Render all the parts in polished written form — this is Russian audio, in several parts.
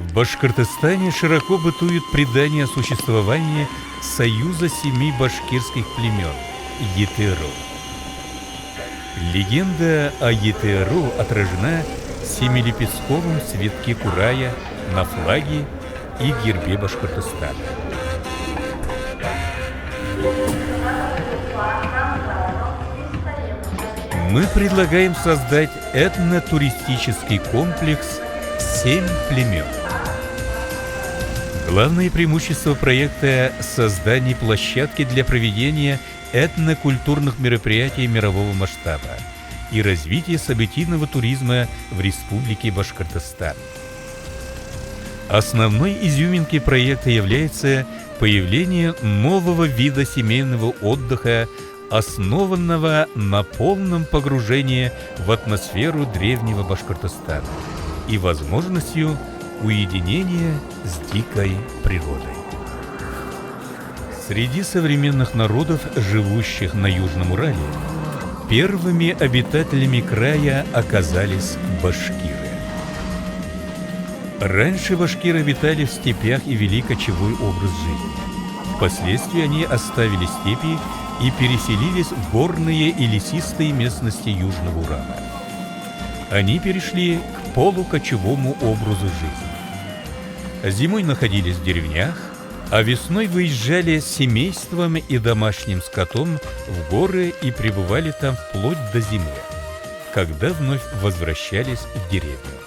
В Башкортостане широко бытует предание о существовании союза 7 башкирских племен – Етеру. Легенда о Етеру отражена в семилепестковом цветке курая на флаге и гербе Башкортостана. Мы предлагаем создать этнотуристический комплекс «7 племен». Главное преимущество проекта – создание площадки для проведения этнокультурных мероприятий мирового масштаба и развитие событийного туризма в Республике Башкортостан. Основной изюминкой проекта является появление нового вида семейного отдыха, основанного на полном погружении в атмосферу древнего Башкортостана и возможностью уединения с дикой природой. Среди современных народов, живущих на Южном Урале, первыми обитателями края оказались башкиры. Раньше башкиры обитали в степях и вели кочевой образ жизни. Впоследствии они оставили степи и переселились в горные и лесистые местности Южного Урала. Они перешли к полукочевому образу жизни. Зимой находились в деревнях, а весной выезжали с семейством и домашним скотом в горы и пребывали там вплоть до зимы, когда вновь возвращались в деревню.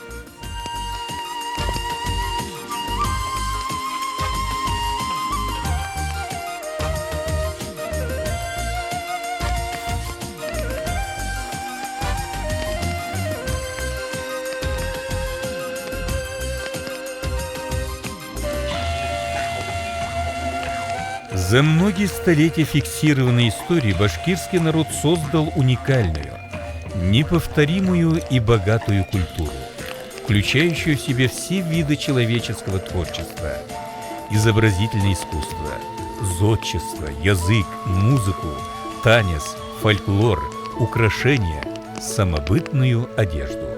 За многие столетия фиксированной истории башкирский народ создал уникальную, неповторимую и богатую культуру, включающую в себя все виды человеческого творчества: изобразительное искусство, зодчество, язык, музыку, танец, фольклор, украшения, самобытную одежду.